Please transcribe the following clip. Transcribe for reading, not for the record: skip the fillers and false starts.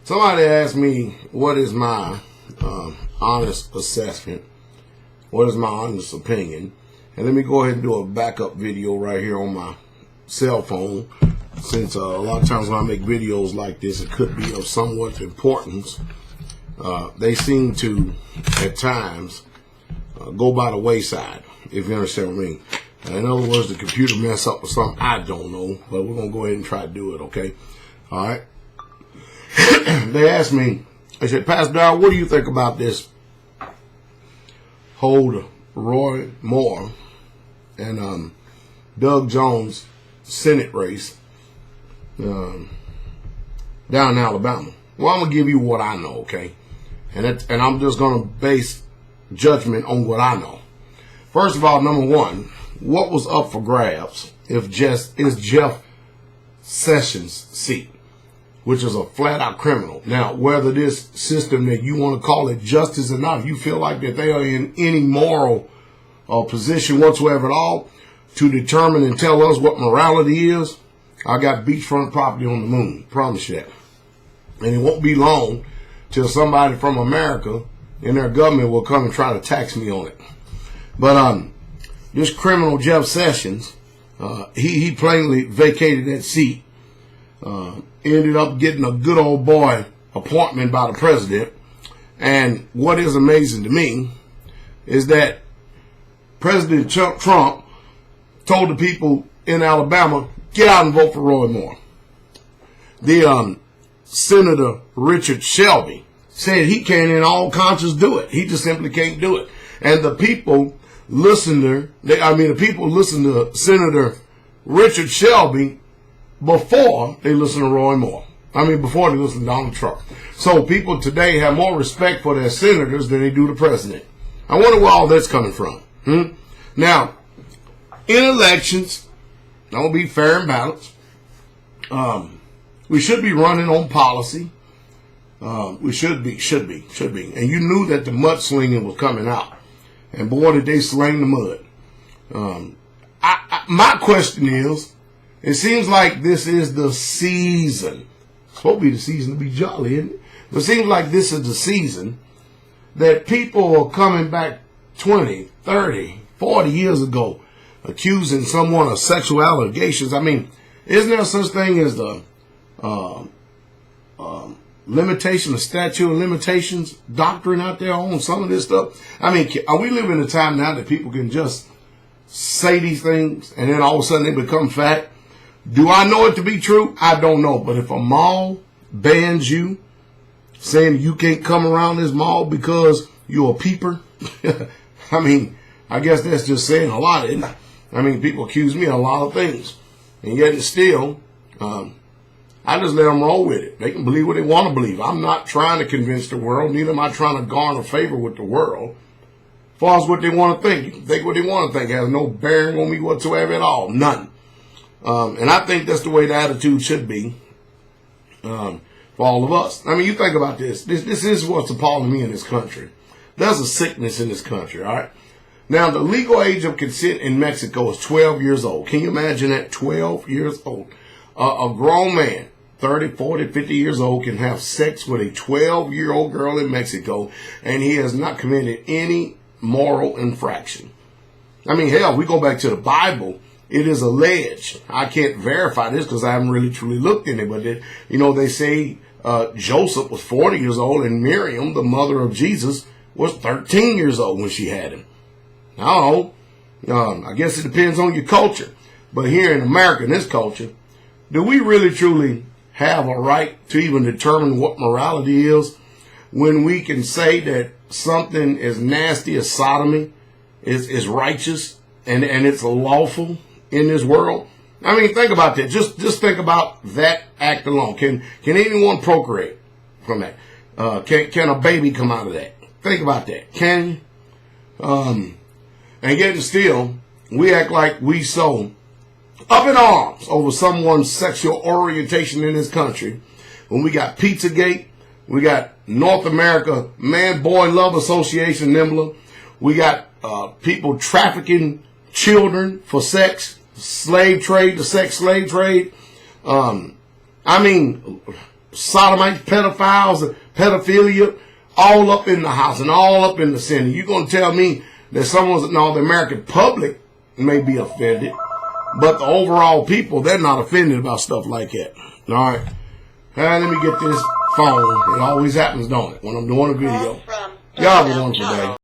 Somebody asked me, what is my honest assessment? What is my honest opinion? And let me go ahead and do a backup video right here on my cell phone, since a lot of times when I make videos like this, it could be of somewhat importance. They seem to, at times, go by the wayside, if you understand what I mean. In other words, the computer mess up with something I don't know, but we're going to go ahead and try to do it, okay? All right? They asked me, they said, Pastor Dowell, what do you think about this whole Roy Moore and Doug Jones Senate race down in Alabama? Well, I'm going to give you what I know, okay? And I'm just going to base judgment on what I know. First of all, number one, what was up for grabs is Jeff Sessions' seat, which is a flat-out criminal. Now, whether this system that you want to call it justice or not, if you feel like that they are in any moral position whatsoever at all to determine and tell us what morality is, I got beachfront property on the moon, promise you that. And it won't be long till somebody from America and their government will come and try to tax me on it. But this criminal Jeff Sessions, he plainly vacated that seat. Ended up getting a good old boy appointment by the president. And what is amazing to me is that President Trump told the people in Alabama, get out and vote for Roy Moore. The Senator Richard Shelby said he can't in all conscience do it. He just simply can't do it. And the people listen to Senator Richard Shelby before they listen to Roy Moore. Before they listen to Donald Trump. So people today have more respect for their senators than they do the president. I wonder where all that's coming from. Now, in elections, I want to be fair and balanced. We should be running on policy. We should be. And you knew that the mudslinging was coming out. And boy, did they sling the mud. My question is, it seems like this is the season. It's supposed to be the season to be jolly, isn't it? But it seems like this is the season that people are coming back 20, 30, 40 years ago, accusing someone of sexual allegations. Isn't there such thing as the limitation of statute of limitations doctrine out there on some of this stuff? Are we living in a time now that people can just say these things and then all of a sudden they become fact? Do I know it to be true? I don't know. But if a mall bans you, saying you can't come around this mall because you're a peeper, I guess that's just saying a lot, isn't it? People accuse me of a lot of things. And yet it's still, I just let them roll with it. They can believe what they want to believe. I'm not trying to convince the world. Neither am I trying to garner favor with the world. As far as what they want to think, you can think what they want to think. It has no bearing on me whatsoever at all. None. And I think that's the way the attitude should be for all of us. You think about this. This is what's appalling me in this country. There's a sickness in this country, all right? Now, the legal age of consent in Mexico is 12 years old. Can you imagine that? 12 years old. A grown man, 30, 40, 50 years old, can have sex with a 12-year-old girl in Mexico, and he has not committed any moral infraction. Hell, we go back to the Bible. It is alleged. I can't verify this because I haven't really truly looked in it, but they say Joseph was 40 years old and Miriam, the mother of Jesus, was 13 years old when she had him. I don't know. I guess it depends on your culture. But here in America, in this culture, do we really truly have a right to even determine what morality is when we can say that something as nasty as sodomy is righteous and it's lawful in this world? Think about that. Just think about that act alone. Can anyone procreate from that? Can a baby come out of that? Think about that. Can you? And yet still, we act like we so up in arms over someone's sexual orientation in this country. When we got Pizzagate, we got North America Man-Boy Love Association, NIMBLA. We got people trafficking children for sex, slave trade, the sex slave trade. sodomites, pedophiles, and pedophilia, all up in the house and all up in the Senate. You're going to tell me that the American public may be offended, but the overall people, they're not offended about stuff like that. All right. Let me get this phone. It always happens, don't it, when I'm doing a video. Y'all have a wonderful day.